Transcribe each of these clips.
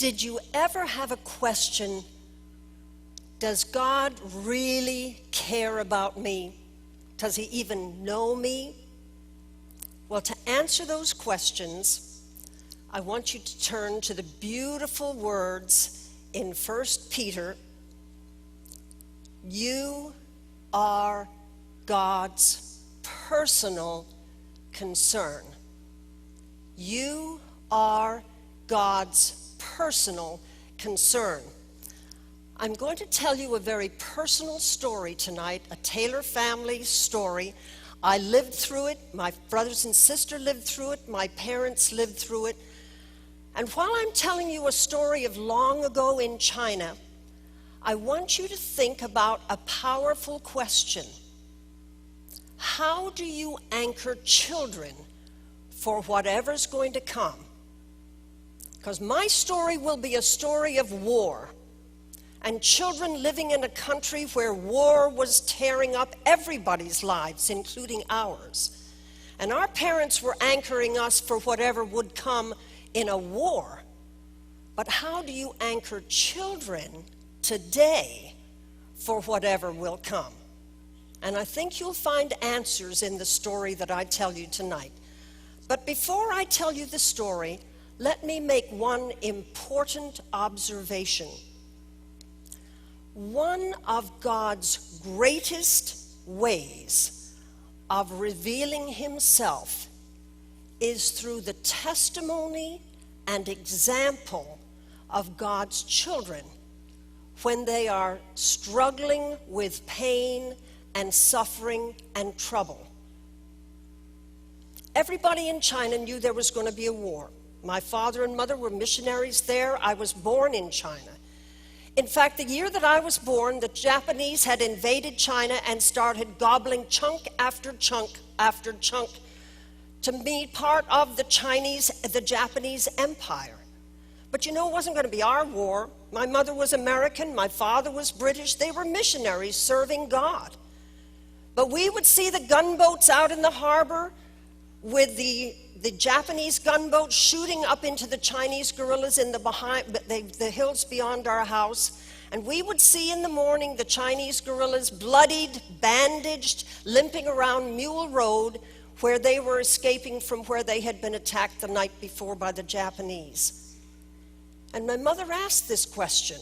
Did you ever have a question, does God really care about me? Does he even know me? Well, to answer those questions, I want you to turn to the beautiful words in 1 Peter. You are God's personal concern. You are God's personal concern. I'm going to tell you a very personal story tonight, a Taylor family story. I lived through it, my brothers and sister lived through it, my parents lived through it. And while I'm telling you a story of long ago in China, I want you to think about a powerful question. How do you anchor children for whatever's going to come? Because my story will be a story of war, and children living in a country where war was tearing up everybody's lives, including ours. And our parents were anchoring us for whatever would come in a war. But how do you anchor children today for whatever will come? And I think you'll find answers in the story that I tell you tonight. But before I tell you the story, let me make one important observation. One of God's greatest ways of revealing himself is through the testimony and example of God's children when they are struggling with pain and suffering and trouble. Everybody in China knew there was going to be a war. My father and mother were missionaries there. I was born in China. In fact, the year that I was born, the Japanese had invaded China and started gobbling chunk after chunk after chunk to be part of the Japanese empire. But you know, it wasn't going to be our war. My mother was American, my father was British. They were missionaries serving God. But we would see the gunboats out in the harbor with the Japanese gunboats shooting up into the Chinese guerrillas in the hills beyond our house. And we would see in the morning the Chinese guerrillas bloodied, bandaged, limping around Mule Road where they were escaping from where they had been attacked the night before by the Japanese. And my mother asked this question: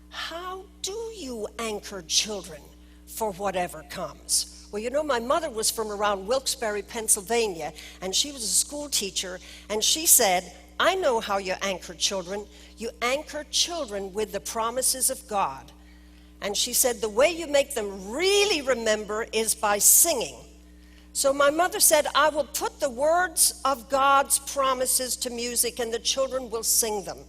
how do you anchor children for whatever comes? Well, you know, my mother was from around Wilkes-Barre, Pennsylvania, and she was a school teacher, and she said, I know how you anchor children. You anchor children with the promises of God. And she said the way you make them really remember is by singing. So my mother said, I will put the words of God's promises to music, and the children will sing them.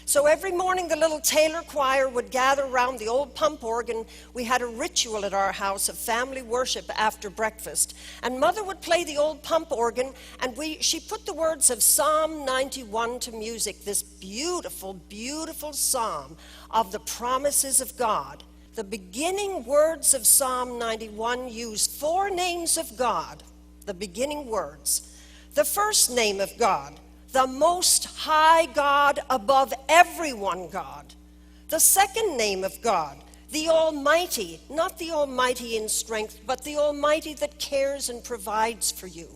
So every morning the little Taylor choir would gather around the old pump organ. We had a ritual at our house of family worship after breakfast. And Mother would play the old pump organ, and she put the words of Psalm 91 to music, this beautiful, beautiful psalm of the promises of God. The beginning words of Psalm 91 use 4 names of God, the beginning words. The first name of God, the Most High God, above everyone God. The second name of God, the Almighty, not the Almighty in strength, but the Almighty that cares and provides for you.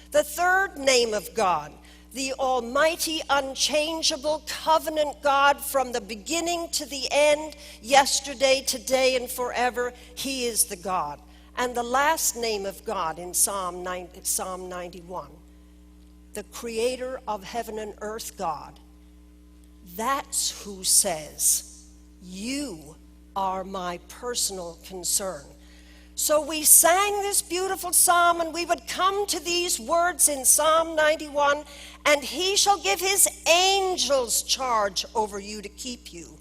The third name of God, the Almighty, unchangeable covenant God from the beginning to the end, yesterday, today, and forever. He is the God. And the last name of God in Psalm 91. The creator of heaven and earth God. That's who says, you are my personal concern. So we sang this beautiful psalm, and we would come to these words in Psalm 91, and he shall give his angels charge over you to keep you.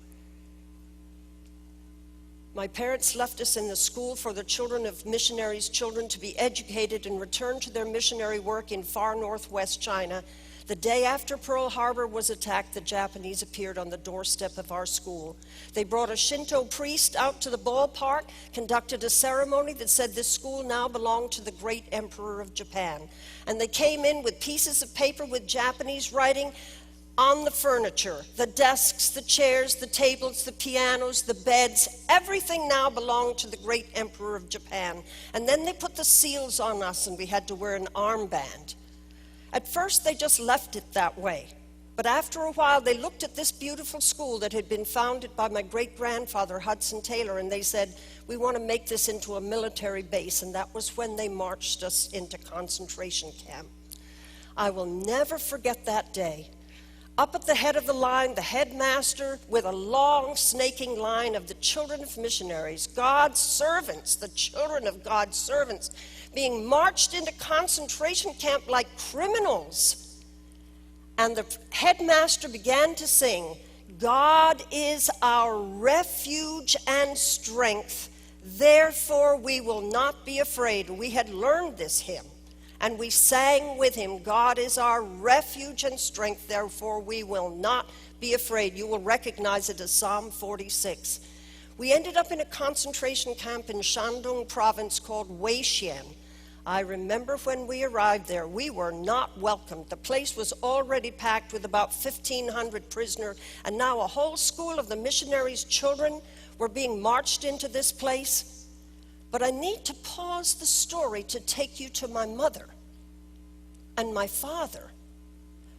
My parents left us in the school for the children of missionaries' children to be educated and return to their missionary work in far northwest China. The day after Pearl Harbor was attacked, the Japanese appeared on the doorstep of our school. They brought a Shinto priest out to the ballpark, conducted a ceremony that said this school now belonged to the great emperor of Japan. And they came in with pieces of paper with Japanese writing, on the furniture, the desks, the chairs, the tables, the pianos, the beds. Everything now belonged to the great emperor of Japan. And then they put the seals on us and we had to wear an armband. At first they just left it that way. But after a while they looked at this beautiful school that had been founded by my great-grandfather Hudson Taylor, and they said, we want to make this into a military base. And that was when they marched us into concentration camp. I will never forget that day. Up at the head of the line, the headmaster, with a long snaking line of the children of missionaries, God's servants, the children of God's servants, being marched into concentration camp like criminals. And the headmaster began to sing, God is our refuge and strength, therefore we will not be afraid. We had learned this hymn. And we sang with him, God is our refuge and strength, therefore we will not be afraid. You will recognize it as Psalm 46. We ended up in a concentration camp in Shandong province called Weixin. I remember when we arrived there, we were not welcomed. The place was already packed with about 1,500 prisoners, and now a whole school of the missionaries' children were being marched into this place. But I need to pause the story to take you to my mother and my father,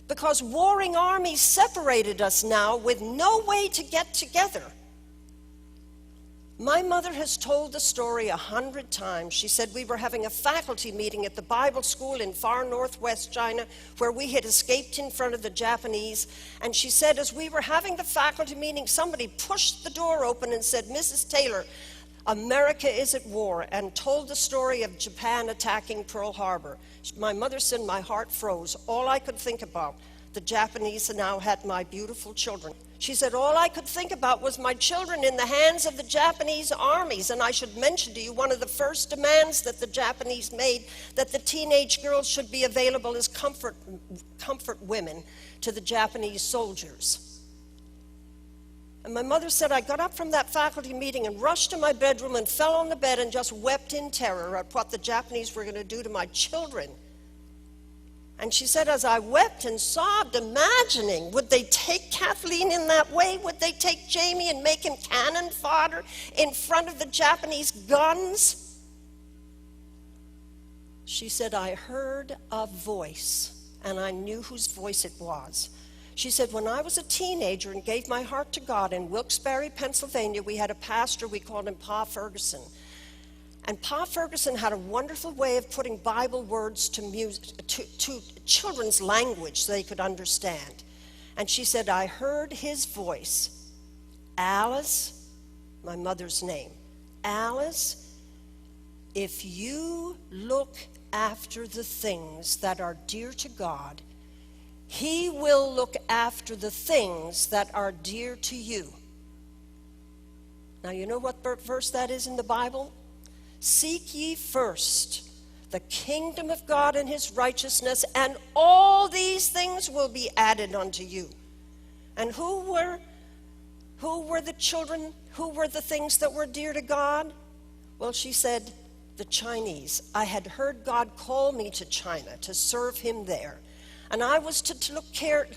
because warring armies separated us now with no way to get together. My mother has told the story 100 times. She said we were having a faculty meeting at the Bible school in far northwest China where we had escaped in front of the Japanese. And she said as we were having the faculty meeting, somebody pushed the door open and said, Mrs. Taylor, America is at war, and told the story of Japan attacking Pearl Harbor. My mother said my heart froze. All I could think about, the Japanese now had my beautiful children. She said all I could think about was my children in the hands of the Japanese armies. And I should mention to you one of the first demands that the Japanese made, that the teenage girls should be available as comfort women to the Japanese soldiers. And my mother said I got up from that faculty meeting and rushed to my bedroom and fell on the bed and just wept in terror at what the Japanese were going to do to my children. And she said as I wept and sobbed, imagining, would they take Kathleen in that way? Would they take Jamie and make him cannon fodder in front of the Japanese guns? She said, I heard a voice, and I knew whose voice it was. She said, when I was a teenager and gave my heart to God in Wilkes-Barre, Pennsylvania, we had a pastor, we called him Pa Ferguson. And Pa Ferguson had a wonderful way of putting Bible words to music, to children's language so they could understand. And she said, I heard his voice. Alice, my mother's name. Alice, if you look after the things that are dear to God, He will look after the things that are dear to you. Now, you know what verse that is in the Bible? Seek ye first the kingdom of God and his righteousness, and all these things will be added unto you. And who were the children? Who were the things that were dear to God? Well, she said, the Chinese. I had heard God call me to China to serve him there. And I was to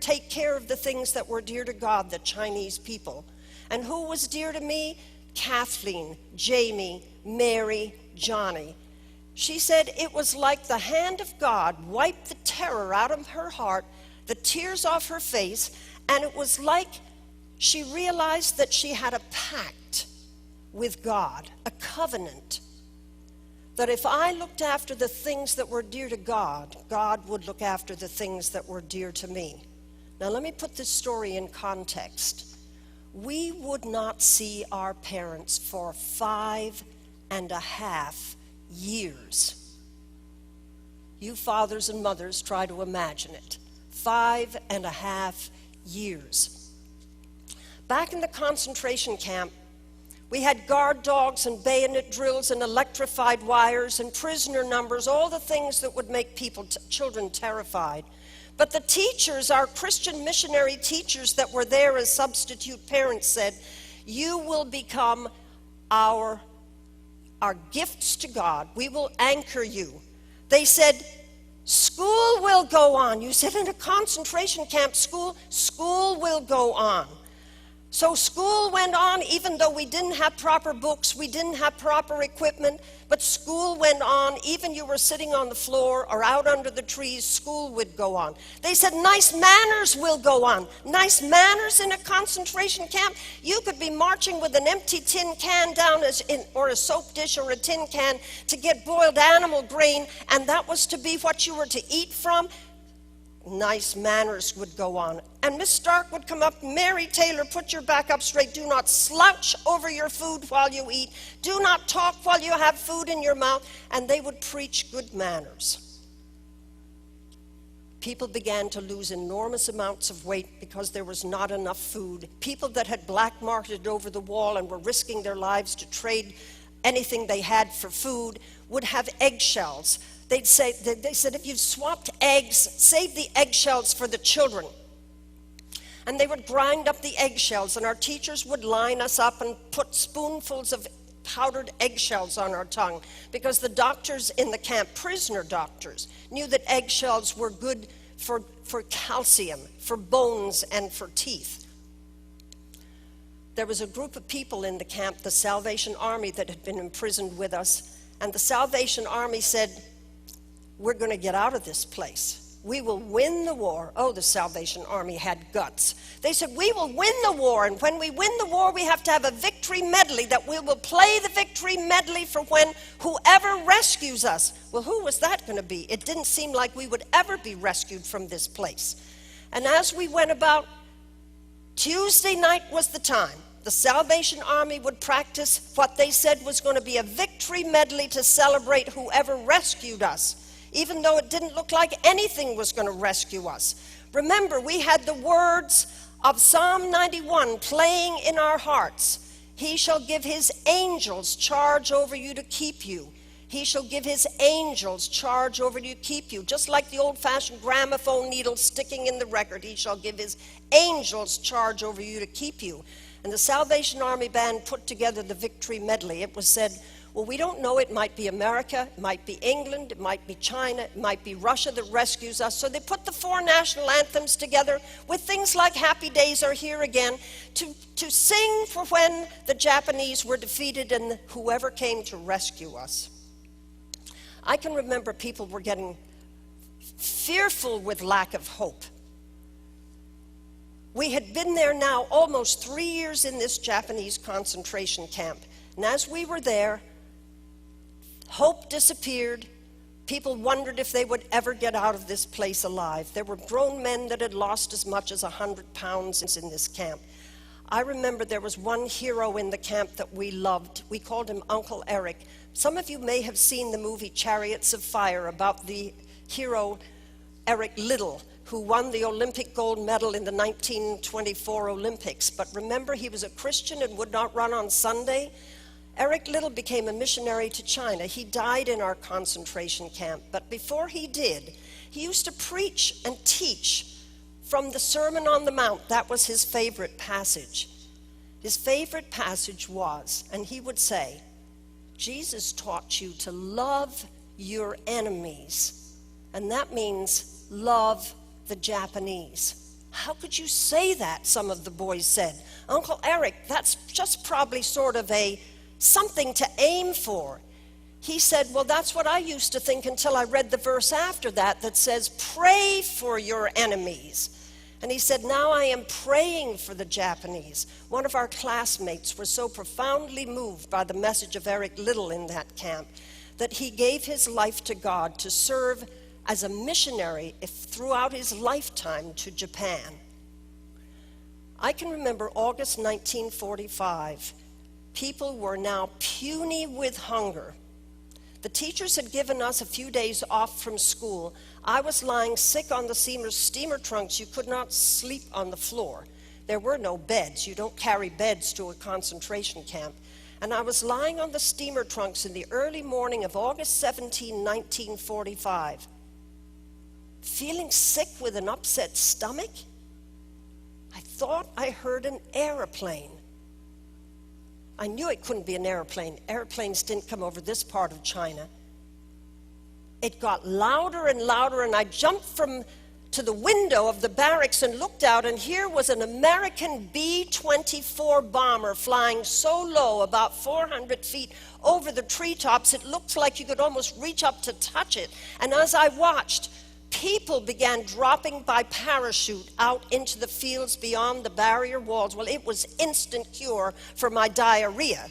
take care of the things that were dear to God, the Chinese people. And who was dear to me? Kathleen, Jamie, Mary, Johnny. She said it was like the hand of God wiped the terror out of her heart, the tears off her face, and it was like she realized that she had a pact with God, a covenant, that if I looked after the things that were dear to God, God would look after the things that were dear to me. Now let me put this story in context. We would not see our parents for 5.5 years. You fathers and mothers try to imagine it. 5.5 years. Back in the concentration camp, we had guard dogs and bayonet drills and electrified wires and prisoner numbers, all the things that would make children terrified. But the teachers, our Christian missionary teachers that were there as substitute parents said, you will become our gifts to God. We will anchor you. They said, School will go on. You said in a concentration camp, school will go on. So school went on even though we didn't have proper books, we didn't have proper equipment, but school went on. Even you were sitting on the floor or out under the trees, school would go on. They said nice manners will go on. Nice manners in a concentration camp? You could be marching with an empty tin can down or a soap dish or a tin can to get boiled animal grain, and that was to be what you were to eat from. Nice manners would go on. And Miss Stark would come up, Mary Taylor, put your back up straight. Do not slouch over your food while you eat. Do not talk while you have food in your mouth. And they would preach good manners. People began to lose enormous amounts of weight because there was not enough food. People that had black marketed over the wall and were risking their lives to trade anything they had for food would have eggshells. They said, if you've swapped eggs, save the eggshells for the children. And they would grind up the eggshells, and our teachers would line us up and put spoonfuls of powdered eggshells on our tongue, because the doctors in the camp, prisoner doctors, knew that eggshells were good for calcium, for bones, and for teeth. There was a group of people in the camp, the Salvation Army, that had been imprisoned with us, and the Salvation Army said, we're going to get out of this place. We will win the war. Oh, the Salvation Army had guts. They said, we will win the war, and when we win the war, we have to have a victory medley, that we will play the victory medley for when whoever rescues us. Well, who was that going to be? It didn't seem like we would ever be rescued from this place. And as we went about, Tuesday night was the time. The Salvation Army would practice what they said was going to be a victory medley to celebrate whoever rescued us, even though it didn't look like anything was going to rescue us. Remember, we had the words of Psalm 91 playing in our hearts. He shall give his angels charge over you to keep you. He shall give his angels charge over you to keep you. Just like the old-fashioned gramophone needle sticking in the record, he shall give his angels charge over you to keep you. And the Salvation Army band put together the victory medley. It was said, well, we don't know, it might be America, it might be England, it might be China, it might be Russia that rescues us. So they put the four national anthems together with things like Happy Days Are Here Again to sing for when the Japanese were defeated and whoever came to rescue us. I can remember people were getting fearful with lack of hope. We had been there now almost 3 years in this Japanese concentration camp. And as we were there, hope disappeared. People wondered if they would ever get out of this place alive. There were grown men that had lost as much as 100 pounds in this camp. I remember there was one hero in the camp that we loved. We called him Uncle Eric. Some of you may have seen the movie Chariots of Fire about the hero Eric Liddell, who won the Olympic gold medal in the 1924 Olympics. But remember, he was a Christian and would not run on Sunday. Eric Liddell became a missionary to China. He died in our concentration camp. But before he did, he used to preach and teach from the Sermon on the Mount. That was his favorite passage. His favorite passage was, and he would say, Jesus taught you to love your enemies. And that means love the Japanese. How could you say that? Some of the boys said. Uncle Eric, that's just probably sort of something to aim for. He said, well, that's what I used to think until I read the verse after that says, pray for your enemies. And he said, now I am praying for the Japanese. One of our classmates was so profoundly moved by the message of Eric Liddell in that camp that he gave his life to God to serve as a missionary throughout his lifetime to Japan. I can remember August 1945. People were now puny with hunger. The teachers had given us a few days off from school. I was lying sick on the steamer trunks. You could not sleep on the floor. There were no beds. You don't carry beds to a concentration camp. And I was lying on the steamer trunks in the early morning of August 17, 1945, feeling sick with an upset stomach. I thought I heard an airplane. I knew it couldn't be an airplane. Airplanes didn't come over this part of China. it got louder and louder, and I jumped to the window of the barracks and looked out, and here was an American B-24 bomber flying so low, about 400 feet over the treetops, it looked like you could almost reach up to touch it. And as I watched, people began dropping by parachute out into the fields beyond the barrier walls. Well, it was instant cure for my diarrhea.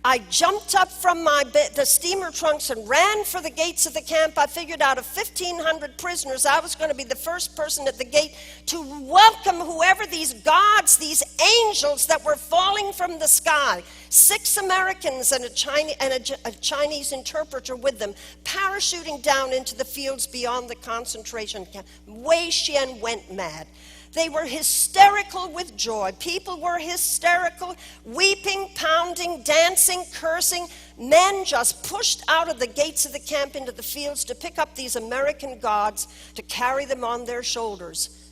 I jumped up from the steamer trunks and ran for the gates of the camp. I figured out of 1,500 prisoners, I was going to be the first person at the gate to welcome whoever these gods, these angels that were falling from the sky. 6 Americans and a Chinese interpreter with them, parachuting down into the fields beyond the concentration camp. Wei Xian went mad. They were hysterical with joy. People were hysterical, weeping, pounding, dancing, cursing. Men just pushed out of the gates of the camp into the fields to pick up these American gods to carry them on their shoulders.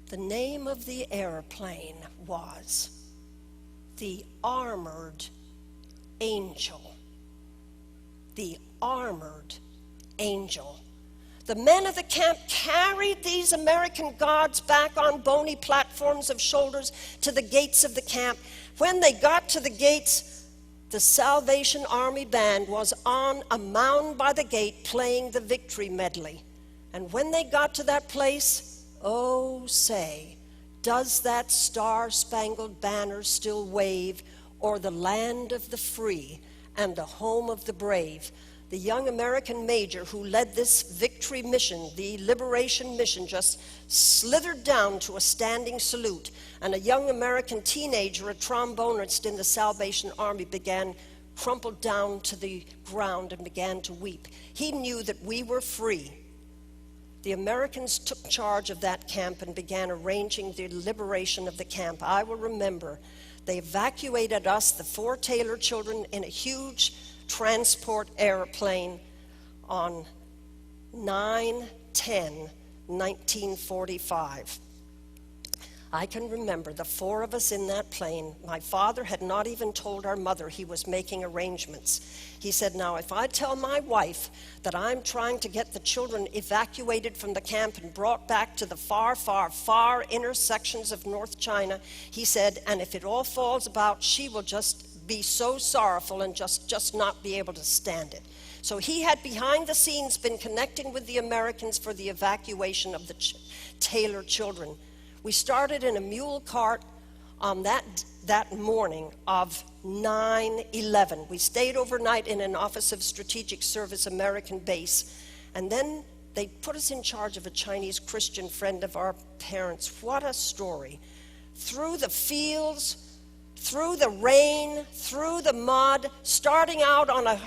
The name of the airplane was the Armored Angel. The Armored Angel. The men of the camp carried these American gods back on bony platforms of shoulders to the gates of the camp. When they got to the gates, the Salvation Army band was on a mound by the gate playing the victory medley. And when they got to that place, oh, say, does that star-spangled banner still wave, or the land of the free and the home of the brave? The young American major who led this victory mission, the liberation mission, just slithered down to a standing salute, and a young American teenager, a trombonist in the Salvation Army, crumpled down to the ground and began to weep. He knew that we were free. The Americans took charge of that camp and began arranging the liberation of the camp. I will remember, they evacuated us, the 4 Taylor children, in a huge transport airplane on 9/10/1945. I can remember the 4 of us in that plane. My father had not even told our mother he was making arrangements. He said, now if I tell my wife that I'm trying to get the children evacuated from the camp and brought back to the far, far, far inner sections of North China, he said, and if it all falls about, she will just be so sorrowful and just not be able to stand it. So he had behind the scenes been connecting with the Americans for the evacuation of the Taylor children. We started in a mule cart on that morning of 9/11. We stayed overnight in an Office of Strategic Service American base, and then they put us in charge of a Chinese Christian friend of our parents. What a story. Through the fields, through the rain, through the mud, starting out on a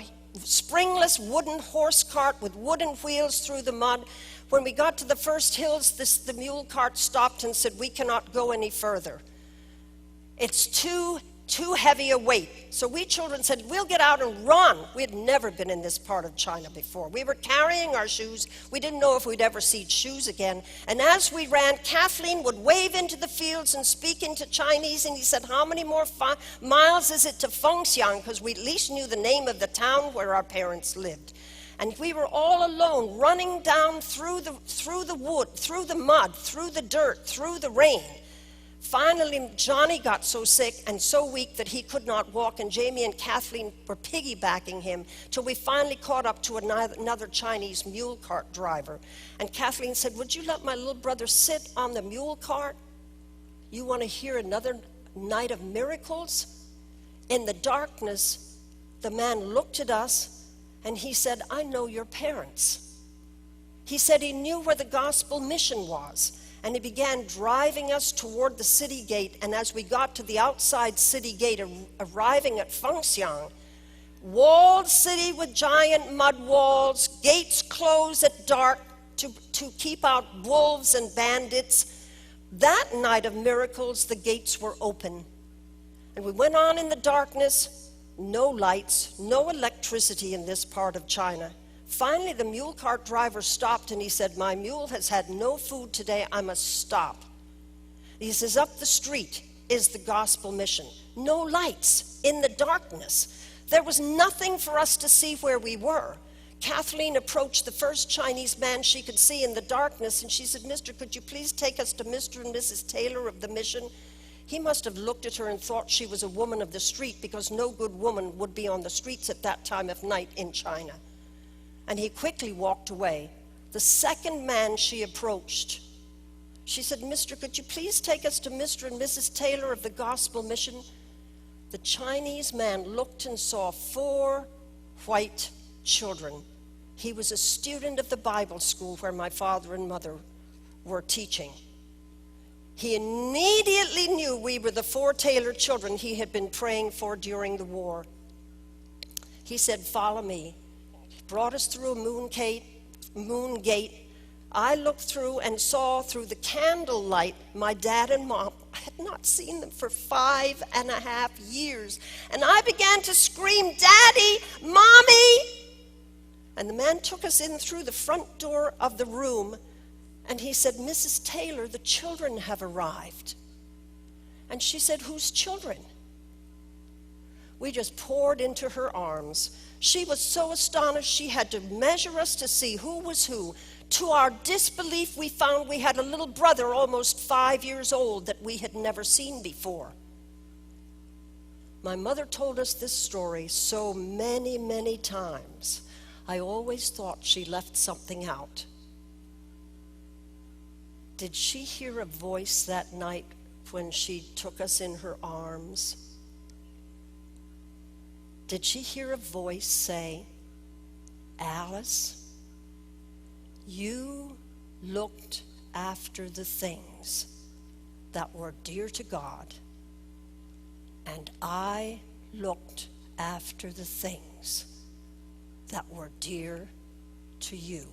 springless wooden horse cart with wooden wheels through the mud. When we got to the first hills, the mule cart stopped and said, we cannot go any further. It's too heavy a weight. So we children said, we'll get out and run. We had never been in this part of China before. We were carrying our shoes. We didn't know if we'd ever see shoes again. And as we ran, Kathleen would wave into the fields and speak into Chinese. And he said, how many more miles is it to Fengxiang? Because we at least knew the name of the town where our parents lived. And we were all alone, running down through the wood, through the mud, through the dirt, through the rain. Finally, Johnny got so sick and so weak that he could not walk, and Jamie and Kathleen were piggybacking him till we finally caught up to another Chinese mule cart driver. And Kathleen said, would you let my little brother sit on the mule cart? You want to hear another night of miracles? In the darkness, the man looked at us and he said, I know your parents. He said he knew where the gospel mission was. And he began driving us toward the city gate. And as we got to the outside city gate, arriving at Fengxiang, walled city with giant mud walls, gates closed at dark to keep out wolves and bandits. That night of miracles, the gates were open. And we went on in the darkness, no lights, no electricity in this part of China. Finally, the mule cart driver stopped and he said, my mule has had no food today, I must stop. He says, up the street is the gospel mission. No lights, in the darkness. There was nothing for us to see where we were. Kathleen approached the first Chinese man she could see in the darkness, and she said, "Mister, could you please take us to Mr. and Mrs. Taylor of the mission?" He must have looked at her and thought she was a woman of the street, because no good woman would be on the streets at that time of night in China. And he quickly walked away. The second man she approached, she said, "Mister, could you please take us to Mr. and Mrs. Taylor of the Gospel Mission?" The Chinese man looked and saw 4 white children. He was a student of the Bible school where my father and mother were teaching. He immediately knew we were the 4 Taylor children he had been praying for during the war. He said, "Follow me." He brought us through a moon gate. I looked through and saw through the candlelight my dad and mom. I had not seen them for 5.5 years. And I began to scream, "Daddy, Mommy!" And the man took us in through the front door of the room, and he said, "Mrs. Taylor, the children have arrived." And she said, "Whose children?" We just poured into her arms. She was so astonished she had to measure us to see who was who. To our disbelief, we found we had a little brother almost 5 years old that we had never seen before. My mother told us this story so many, many times. I always thought she left something out. Did she hear a voice that night when she took us in her arms? Did she hear a voice say, "Alice, you looked after the things that were dear to God, and I looked after the things that were dear to you"?